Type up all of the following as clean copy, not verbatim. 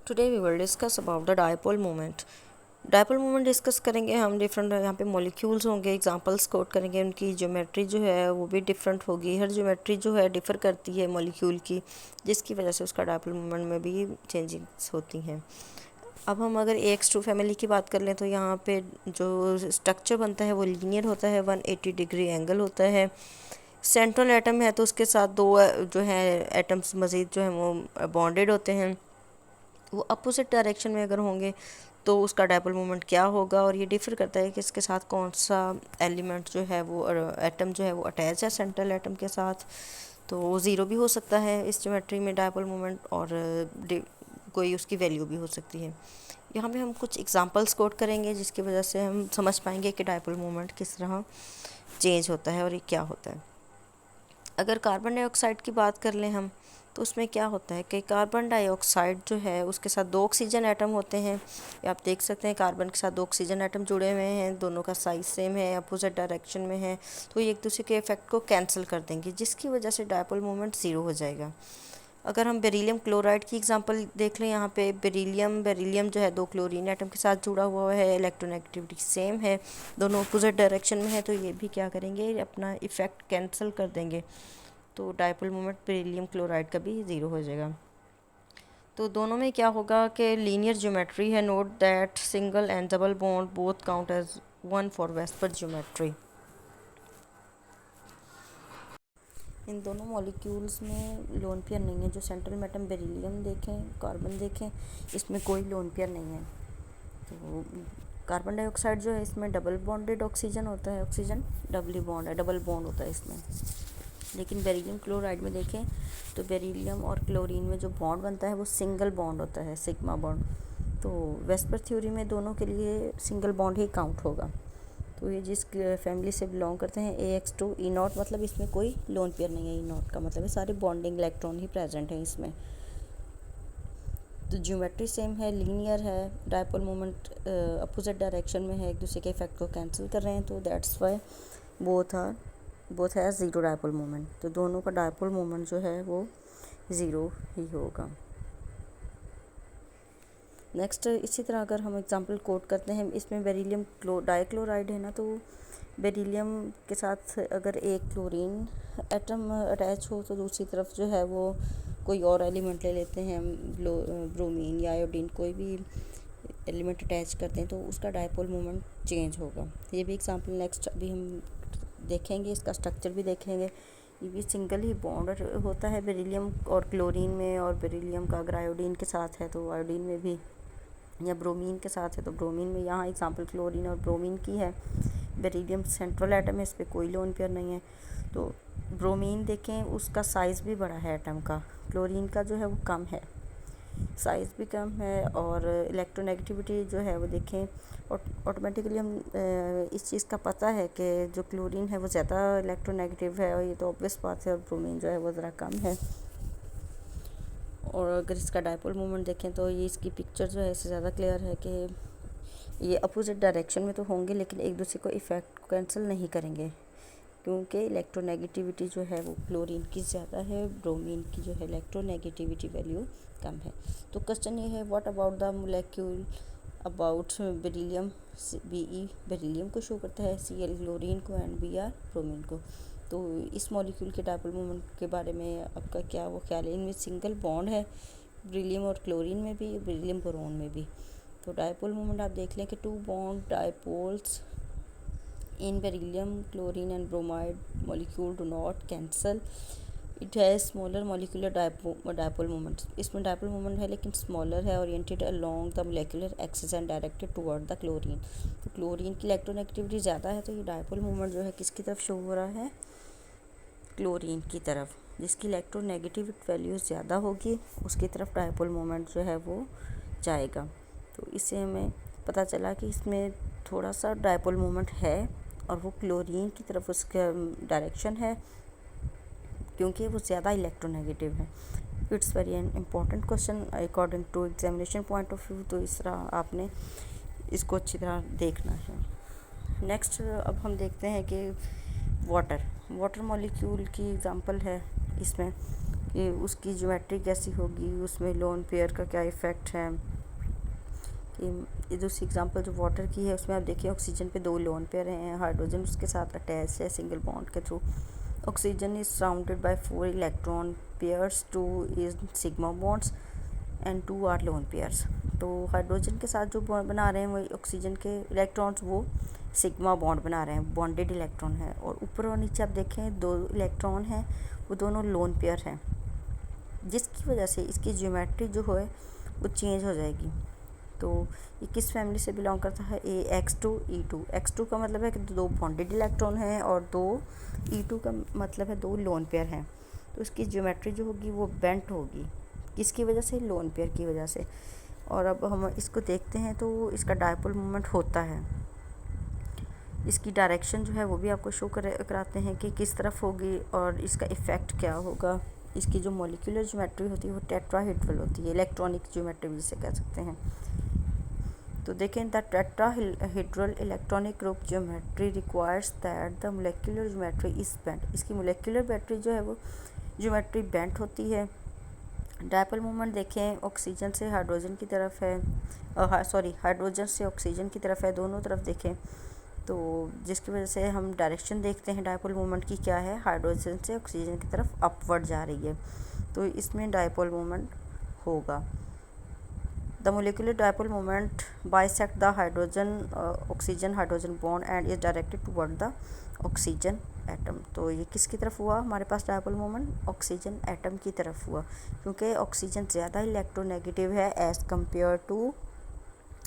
Today we will discuss about the dipole moment. Dipole moment discuss करेंगे हम। Different यहाँ पे मॉलिक्यूल्स होंगे, एग्जांपल्स कोट करेंगे। उनकी ज्योमेट्री जो है वो भी डिफरेंट होगी। हर ज्योमेट्री जो है डिफ़र करती है मॉलिक्यूल की, जिसकी वजह से उसका डायपोल मोमेंट में भी चेंजेस होती हैं। अब हम अगर AX2 फैमिली की बात कर लें तो यहाँ पे जो स्ट्रक्चर बनता है वो लीनियर होता है, 180 डिग्री एंगल होता है। सेंट्रल एटम है तो उसके साथ दो जो है एटम्स मज़ीद जो है वो बॉन्डेड होते हैं। वो अपोजिट डायरेक्शन में अगर होंगे तो उसका डायपोल मोमेंट क्या होगा, और ये डिफ़र करता है कि इसके साथ कौन सा एलिमेंट जो है वो एटम जो है वो अटैच है सेंट्रल एटम के साथ। तो वो ज़ीरो भी हो सकता है इस ज्योमेट्री में डायपोल मोमेंट, और कोई उसकी वैल्यू भी हो सकती है। यहाँ पे हम कुछ एग्जांपल्स कोट करेंगे जिसकी वजह से हम समझ पाएंगे कि डायपोल मोमेंट किस तरह चेंज होता है और ये क्या होता है। अगर कार्बन डाइऑक्साइड की बात कर लें हम, तो उसमें क्या होता है कि कार्बन डाइऑक्साइड जो है उसके साथ दो ऑक्सीजन एटम होते हैं। ये आप देख सकते हैं, कार्बन के साथ दो ऑक्सीजन एटम जुड़े हुए हैं, दोनों का साइज सेम है, अपोजिट डायरेक्शन में है। तो ये एक दूसरे के इफेक्ट को कैंसिल कर देंगे, जिसकी वजह से डायपोल मोमेंट ज़ीरो हो जाएगा। अगर हम बेरिलियम क्लोराइड की एग्जांपल देख लें, यहाँ पे बेरिलियम जो है दो क्लोरीन एटम के साथ जुड़ा हुआ है, इलेक्ट्रोनेगेटिविटी सेम है, दोनों अपोजिट डायरेक्शन में है। तो ये भी क्या करेंगे, अपना इफ़ेक्ट कैंसिल कर देंगे। तो डायपोल मोमेंट बेरिलियम क्लोराइड का भी ज़ीरो हो जाएगा। तो दोनों में क्या होगा कि लीनियर ज्योमेट्री है। Note that single and double bond both count as one for VSEPR geometry. इन दोनों मॉलिक्यूल्स में लोन पेयर नहीं है। जो सेंट्रल में एटम बेरिलियम देखें, कार्बन देखें, इसमें कोई लोन पेयर नहीं है। तो कार्बन डाइऑक्साइड जो है इसमें डबल बॉन्डेड ऑक्सीजन होता है, ऑक्सीजन डबली बॉन्ड है, डबल बॉन्ड होता है इसमें। लेकिन बेरिलियम क्लोराइड में देखें तो बेरिलियम और क्लोरीन में जो बॉन्ड बनता है वो सिंगल बॉन्ड होता है, सिग्मा बॉन्ड। तो वेस्पर थ्योरी में दोनों के लिए सिंगल बॉन्ड ही काउंट होगा। तो ये जिस फैमिली से बिलोंग करते हैं AX2 E0, मतलब इसमें कोई लोन पेयर नहीं है। E0 का मतलब है सारे बॉन्डिंग इलेक्ट्रॉन ही प्रेजेंट हैं इसमें। तो ज्योमेट्री सेम है, लीनियर है, डायपोल मोमेंट अपोजिट डायरेक्शन में है, एक दूसरे के इफेक्ट को कैंसिल कर रहे हैं। तो दैट्स वाई बोथ है ज़ीरो डायपोल मोमेंट। तो दोनों का डायपोल मोमेंट जो है वो ज़ीरो ही होगा। नेक्स्ट इसी तरह अगर हम एग्जांपल कोट करते हैं, इसमें बेरिलियम डाइक्लोराइड है ना, तो बेरिलियम के साथ अगर एक क्लोरीन एटम अटैच हो तो दूसरी तरफ जो है वो कोई और एलिमेंट ले लेते हैं, ब्रोमीन या आयोडीन, कोई भी एलिमेंट अटैच करते हैं तो उसका डायपोल मोमेंट चेंज होगा। ये भी एग्जांपल नेक्स्ट अभी हम देखेंगे, इसका स्ट्रक्चर भी देखेंगे। ये भी सिंगल ही बॉन्ड होता है बेरिलियम और क्लोरीन में, और बेरिलियम का अगर आयोडीन के साथ है तो आयोडीन में भी, या ब्रोमीन के साथ है तो ब्रोमीन में। यहाँ एग्जांपल क्लोरीन और ब्रोमीन की है। बेरिलियम सेंट्रल एटम है, इस पर कोई लोन पेयर नहीं है। तो ब्रोमीन देखें, उसका साइज़ भी बड़ा है एटम का, क्लोरीन का जो है वो कम है, साइज़ भी कम है। और इलेक्ट्रोनेगेटिविटी जो है वो देखें, ऑटोमेटिकली हम इस चीज़ का पता है कि जो क्लोरीन है वो ज़्यादा इलेक्ट्रोनेगेटिव है, और ये तो ऑब्वियस बात है, और ब्रोमीन जो है वो ज़रा कम है। और अगर इसका डायपोल मोमेंट देखें तो ये इसकी पिक्चर जो है इससे ज़्यादा क्लियर है कि ये अपोजिट डायरेक्शन में तो होंगे लेकिन एक दूसरे को इफ़ेक्ट कैंसिल नहीं करेंगे, क्योंकि इलेक्ट्रोनेगेटिविटी जो है वो क्लोरीन की ज़्यादा है, ब्रोमीन की जो है इलेक्ट्रोनेगेटिविटी वैल्यू कम है। तो क्वेश्चन ये है, what about the molecule about beryllium. BE beryllium को शो करता है, CL क्लोरीन को, एंड BR ब्रोमीन को। तो इस मॉलिक्यूल के डायपोल मोमेंट के बारे में आपका क्या वो ख्याल है। इनमें सिंगल बॉन्ड है, बेरिलियम और क्लोरीन में भी, बेरिलियम बोरोन में भी। तो डायपोल मोमेंट आप देख लें कि two bond dipoles in beryllium, chlorine and bromide molecule do not cancel. It has smaller molecular dipole moment. इसमें dipole moment है लेकिन smaller है, oriented along the molecular axis and directed toward the chlorine. तो chlorine की electronegativity ज़्यादा है, तो ये डायपोल मोमेंट जो है किसकी तरफ शो हो रहा है, क्लोरीन की तरफ। जिसकी इलेक्ट्रोनेगेटिव वैल्यू ज़्यादा होगी उसकी तरफ डायपोल मोमेंट जो है वो जाएगा। तो इससे हमें पता चला कि इसमें थोड़ा सा डायपोल मोमेंट है, और वो क्लोरीन की तरफ उसका डायरेक्शन है, क्योंकि वो ज़्यादा इलेक्ट्रोनेगेटिव है। It's very an important question according to examination point of view. तो इस तरह आपने इसको अच्छी तरह देखना है। नेक्स्ट अब हम देखते हैं कि वाटर मॉलिक्यूल की एग्जांपल है इसमें। कि उसकी ज्योमेट्री कैसी होगी, उसमें लोन पेयर का क्या इफ़ेक्ट है। कि दूसरी एग्जांपल जो वाटर की है उसमें आप देखिए ऑक्सीजन पे 2 लोन पेयर हैं, हाइड्रोजन उसके साथ अटैच है सिंगल बॉन्ड के through. Oxygen is surrounded by 4 electron pairs, 2 is sigma bonds and 2 are lone pairs. तो हाइड्रोजन के साथ जो बॉन्ड बना रहे हैं वो ऑक्सीजन के इलेक्ट्रॉन्स वो सिग्मा बॉन्ड बना रहे हैं, बॉन्डेड इलेक्ट्रॉन है। और ऊपर और नीचे आप देखें 2 इलेक्ट्रॉन हैं, वो दोनों लोन पेयर हैं, जिसकी वजह से इसकी ज्योमेट्री जो है वो चेंज हो जाएगी। तो ये किस फैमिली से बिलोंग करता है, X2 E2। X2 का मतलब है कि 2 बॉन्डेड इलेक्ट्रॉन हैं और 2 E2 का मतलब है 2 लोन पेयर हैं। तो इसकी ज्योमेट्री जो होगी वो बेंट होगी, किसकी वजह से, लोन पेयर की वजह से। और अब हम इसको देखते हैं तो इसका डायपोल मोमेंट होता है, इसकी डायरेक्शन जो है वो भी आपको शो कराते हैं कि किस तरफ होगी और इसका इफ़ेक्ट क्या होगा। इसकी जो मॉलिक्यूलर ज्योमेट्री होती है वो टेट्राहेड्रल होती है, इलेक्ट्रॉनिक ज्योमेट्री भी जिसे कह सकते हैं। तो देखें, the tetrahedral electronic group geometry requires that the molecular geometry is bent. इसकी मोलेकुलर बैटरी जो है वो ज्योमेट्री बेंट होती है। डायपोल मोमेंट देखें, ऑक्सीजन से हाइड्रोजन की तरफ है, हाइड्रोजन से ऑक्सीजन की तरफ है, दोनों तरफ देखें। तो जिसकी वजह से हम डायरेक्शन देखते हैं डायपोल मोमेंट की क्या है, हाइड्रोजन से ऑक्सीजन की तरफ अपवर्ड जा रही है, तो इसमें डायपोल मोमेंट होगा। The molecular dipole moment bisect the oxygen hydrogen bond and is directed toward the oxygen atom. तो ये किसकी तरफ हुआ हमारे पास डायपोल मोमेंट, ऑक्सीजन एटम की तरफ हुआ, क्योंकि ऑक्सीजन ज़्यादा इलेक्ट्रोनेगेटिव है as compare to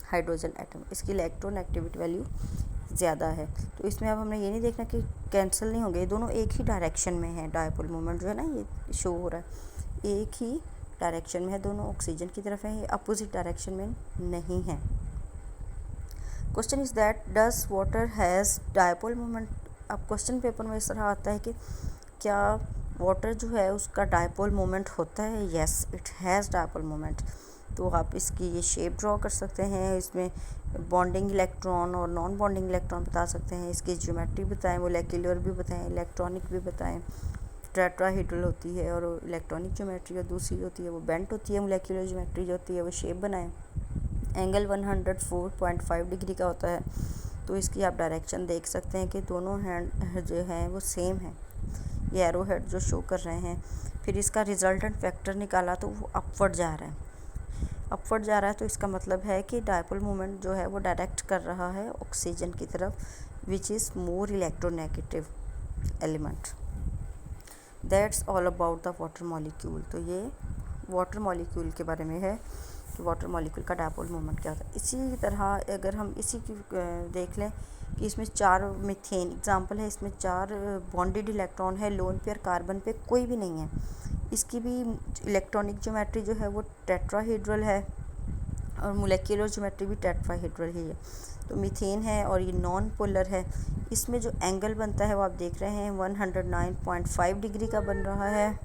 hydrogen atom, इसकी इलेक्ट्रोनेगेटिविटी वैल्यू ज़्यादा है। तो इसमें अब हमने ये नहीं देखना कि कैंसिल नहीं होंगे, ये दोनों एक ही डायरेक्शन में है। डायपोल मोमेंट जो है ना ये शो हो रहा है एक ही डायरेक्शन में है, दोनों ऑक्सीजन की तरफ है, ये अपोजिट डायरेक्शन में नहीं है। Question is that does water has dipole moment. अब क्वेश्चन पेपर में इस तरह आता है कि क्या वाटर जो है उसका डायपोल मोमेंट होता है। Yes, it has dipole moment. तो आप इसकी ये शेप ड्रॉ कर सकते हैं, इसमें बॉन्डिंग इलेक्ट्रॉन और नॉन बॉन्डिंग इलेक्ट्रॉन बता सकते हैं, इसकी ज्योमेट्री बताएं, मोलेकुलर भी बताएं, इलेक्ट्रॉनिक भी बताएं। टेट्राहेड्रल होती है और इलेक्ट्रॉनिक ज्योमेट्री और दूसरी होती है वो बेंट होती है, मोलेकुलर ज्योमेट्री जो होती है वो शेप बनाएं। एंगल 104.5 डिग्री का होता है। तो इसकी आप डायरेक्शन देख सकते हैं कि दोनों हैंड जो हैं वो सेम है, ये एरो हेड जो शो कर रहे हैं। फिर इसका रिजल्टेंट वेक्टर निकाला तो वो अपवर्ड जा रहा है, अपवर्ड जा रहा है, तो इसका मतलब है कि डायपोल मोमेंट जो है वो डायरेक्ट कर रहा है ऑक्सीजन की तरफ, which is more electronegative element. That's all about the water molecule. तो ये वाटर मॉलिक्यूल के बारे में है कि वाटर मॉलिक्यूल का डायपोल मोमेंट क्या होता है। इसी तरह अगर हम इसी की देख लें कि इसमें 4 मीथेन एग्जांपल है, इसमें 4 बॉन्डेड इलेक्ट्रॉन है, लोन पेयर कार्बन पे कोई भी नहीं है, इसकी भी इलेक्ट्रॉनिक ज्योमेट्री जो है वो टेट्राहेड्रल है और मोलेकुलर ज्योमेट्री भी टेट्राहेड्रल ही है। तो मीथेन है और ये नॉन पोलर है, इसमें जो एंगल बनता है वो आप देख रहे हैं 109.5 डिग्री का बन रहा है।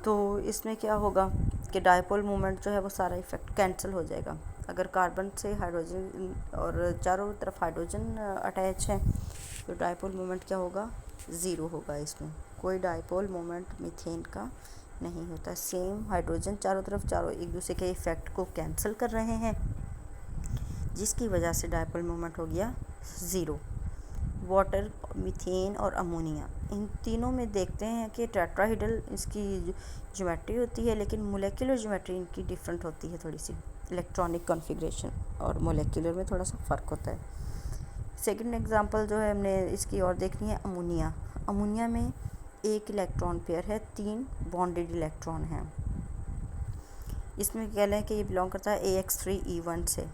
तो इसमें क्या होगा कि डायपोल मोमेंट जो है वो सारा इफेक्ट कैंसिल हो जाएगा। अगर कार्बन से हाइड्रोजन और चारों तरफ हाइड्रोजन अटैच है तो डायपोल मोमेंट क्या होगा, ज़ीरो होगा, इसमें कोई डायपोल मोमेंट मीथेन का नहीं होता। सेम हाइड्रोजन चारों तरफ, चारों एक दूसरे के इफ़ेक्ट को कैंसिल कर रहे हैं, जिसकी वजह से डायपोल मोमेंट हो गया ज़ीरो। वाटर, मीथेन और अमोनिया, इन तीनों में देखते हैं कि टेट्राहेड्रल इसकी ज्योमेट्री होती है, लेकिन मोलेकुलर ज्योमेट्री इनकी डिफरेंट होती है थोड़ी सी, इलेक्ट्रॉनिक कॉन्फ़िगरेशन और मोलेकुलर में थोड़ा सा फ़र्क होता है। सेकंड एग्जांपल जो है हमने इसकी और देखनी है अमोनिया। अमोनिया में 1 इलेक्ट्रॉन पेयर है, 3 बॉन्डेड इलेक्ट्रॉन हैं। इसमें कह लें कि ये बिलोंग करता है AX3E1 से।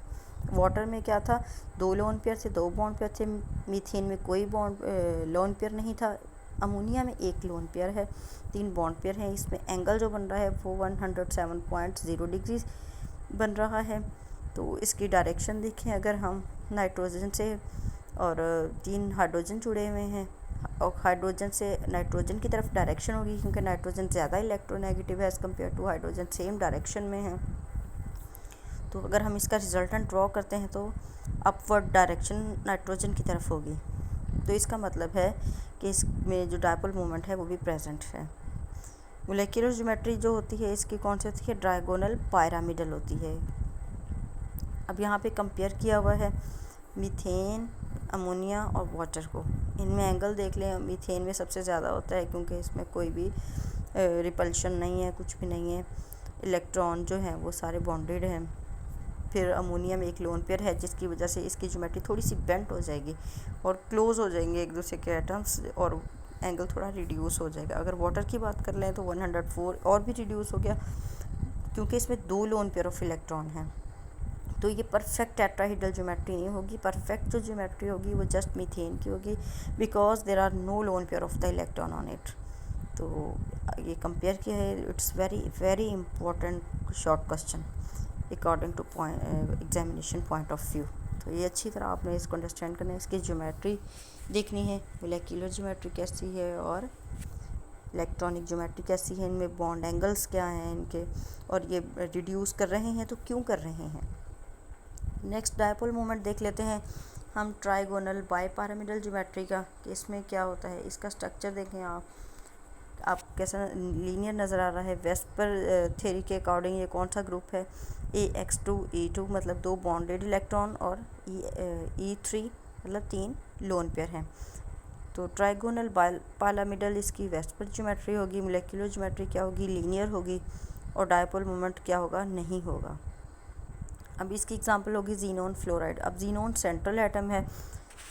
वाटर में क्या था, 2 लोन पेयर थे, 2 बॉन्ड पेयर थे। मीथेन में कोई लोन पेयर नहीं था। अमोनिया में 1 लोन पेयर है, 3 बॉन्ड पेयर हैं। इसमें एंगल जो बन रहा है वो 107.0 डिग्री बन रहा है। तो इसकी डायरेक्शन देखें, अगर हम नाइट्रोजन से और 3 हाइड्रोजन जुड़े हुए हैं और हाइड्रोजन से नाइट्रोजन की तरफ डायरेक्शन होगी, क्योंकि नाइट्रोजन ज़्यादा इलेक्ट्रोनेगेटिव है as compare to hydrogen, same direction में है। तो अगर हम इसका रिजल्टेंट ड्रॉ करते हैं तो अपवर्ड डायरेक्शन नाइट्रोजन की तरफ होगी। तो इसका मतलब है कि इसमें जो डायपोल मोमेंट है वो भी प्रेजेंट है। मोलेक्युलर ज्योमेट्री जो होती है इसकी कौन सी होती है, डायगोनल पिरामिडल होती है। अब यहाँ पे कंपेयर किया हुआ है मीथेन, अमोनिया और वाटर को। इनमें एंगल देख लें, मीथेन में सबसे ज़्यादा होता है क्योंकि इसमें कोई भी रिपल्शन नहीं है, कुछ भी नहीं है, इलेक्ट्रॉन जो हैं वो सारे बॉन्डेड हैं। फिर अमोनिया में एक लोन पेयर है जिसकी वजह से इसकी ज्योमेट्री थोड़ी सी बेंट हो जाएगी और क्लोज हो जाएंगे एक दूसरे के एटम्स और एंगल थोड़ा रिड्यूस हो जाएगा। अगर वाटर की बात कर लें तो 104 और भी रिड्यूस हो गया क्योंकि इसमें 2 लोन पेयर ऑफ इलेक्ट्रॉन हैं। तो ये परफेक्ट टेट्राहेड्रल ज्योमेट्री नहीं होगी। परफेक्ट जो ज्योमेट्री होगी वो जस्ट मीथेन की होगी because there are no lone pair of the electron on it. तो ये कंपेयर किया है, it's very very important short question according to examination point of view. तो ये अच्छी तरह आपने इसको अंडरस्टैंड करना है, इसकी ज्योमेट्री देखनी है, मोलेक्युलर ज्योमेट्री कैसी है और इलेक्ट्रॉनिक ज्योमेट्री कैसी है, इनमें बॉन्ड एंगल्स क्या हैं इनके, और ये रिड्यूस कर रहे हैं तो क्यों कर रहे हैं। नेक्स्ट डायपोल मोमेंट देख लेते हैं हम ट्राइगोनल बाईपैरामिडल ज्योमेट्री का, कि इसमें क्या होता है। इसका स्ट्रक्चर देखें आप कैसा लीनियर नज़र आ रहा है। वेस्पर थ्योरी के अकॉर्डिंग ये कौन सा ग्रुप है, AX2 E2 मतलब 2 बॉन्डेड इलेक्ट्रॉन और E3 मतलब 3 लोन पेयर हैं। तो ट्राइगोनल बाईपैरामिडल इसकी वेस्पर ज्योमेट्री होगी। मोलेक्युलर ज्योमेट्री क्या होगी, लीनियर होगी, और डायपोल मोमेंट क्या होगा, नहीं होगा। अब इसकी एग्जांपल होगी जीनोन फ्लोराइड। अब जीनोन सेंट्रल एटम है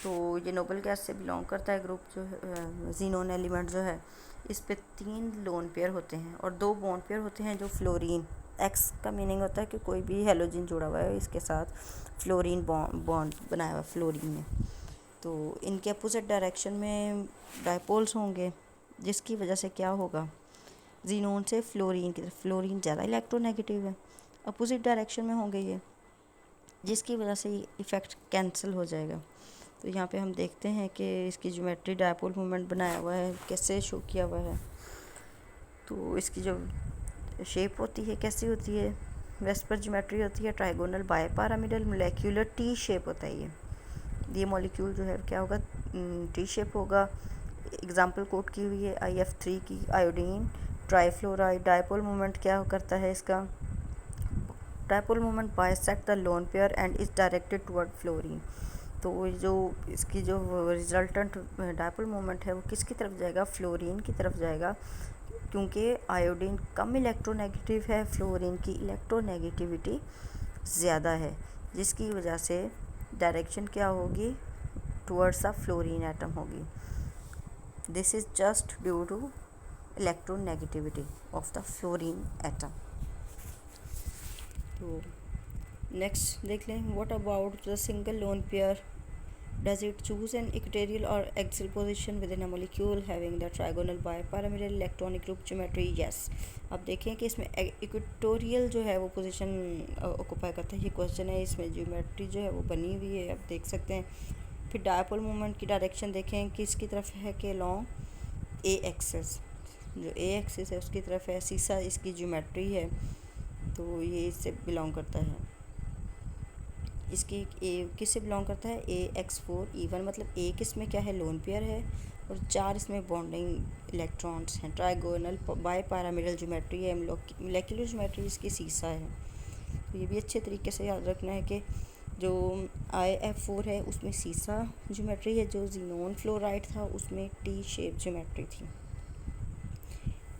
तो ये नोबल गैस से बिलोंग करता है ग्रुप जो है। जीनोन एलिमेंट जो है इस पे 3 लोन पेयर होते हैं और 2 बॉन्ड पेयर होते हैं जो फ्लोरीन, एक्स का मीनिंग होता है कि कोई भी हेलोजन जुड़ा हुआ है, इसके साथ फ्लोरीन बॉन्ड बनाया हुआ फ्लोरीन में। तो इनके अपोजिट डायरेक्शन में डायपोल्स होंगे जिसकी वजह से क्या होगा, जीनोन से फ्लोरीन की तरफ, फ्लोरीन ज़्यादा इलेक्ट्रोनेगेटिव है, अपोजिट डायरेक्शन में होंगे ये, जिसकी वजह से ये इफ़ेक्ट कैंसिल हो जाएगा। तो यहाँ पे हम देखते हैं कि इसकी ज्योमेट्री डायपोल मोमेंट बनाया हुआ है, कैसे शो किया हुआ है। तो इसकी जो शेप होती है कैसी होती है, वेस्पर ज्योमेट्री होती है, ट्राइगोनल बाईपैरामिडल, मोलेक्युलर टी शेप होता है ये मॉलिक्यूल जो है क्या होगा, टी शेप होगा। एग्जांपल कोट की हुई है IF3 की, आयोडीन ट्राइफ्लोराइड। डायपोल मोमेंट क्या करता है इसका, dipole moment bisect the lone pair and is directed toward fluorine. तो जो इसकी जो रिजल्टेंट डायपोल मोमेंट है वो किसकी तरफ जाएगा, फ्लोरीन की तरफ जाएगा, क्योंकि आयोडीन कम इलेक्ट्रोनेगेटिव है, फ्लोरीन की इलेक्ट्रोनेगेटिविटी ज़्यादा है, जिसकी वजह से डायरेक्शन क्या होगी, टुवर्ड्स द फ्लोरीन एटम होगी। This is just due to electronegativity of the fluorine atom. तो नेक्स्ट देख लें, what about the single lone pair, does it choose an equatorial और axial position within a molecule having the trigonal bipyramidal electronic group geometry. Yes, अब देखें कि इसमें equatorial जो है वो पोजीशन ऑक्यूपाई करता है, ये क्वेश्चन है। इसमें ज्योमेट्री जो है वो बनी हुई है, आप देख सकते हैं। फिर डायपोल मोमेंट की डायरेक्शन देखें किसकी तरफ है, कि लॉन्ग ए एक्सिस, जो ए एक्सिस है उसकी तरफ है। सीसा इसकी ज्योमेट्री है तो ये इससे बिलोंग करता है, इसकी ए किससे बिलोंग करता है, AX4E1 मतलब एक इसमें क्या है, लोन पेयर है और 4 इसमें बॉन्डिंग इलेक्ट्रॉन्स हैं। ट्राइगोनल बाईपैरामिडल ज्योमेट्री है, मोलेक्युलर ज्योमेट्री इसकी सीसा है। तो ये भी अच्छे तरीके से याद रखना है कि जो IF4 है उसमें सीसा ज्योमेट्री है, जो जीनोन फ्लोराइड था उसमें टी शेप ज्योमेट्री थी।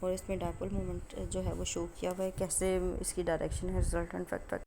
और इसमें डायपोल मोमेंट जो है वो शो किया हुआ है, कैसे इसकी डायरेक्शन है, रिजल्टेंट फैक्टर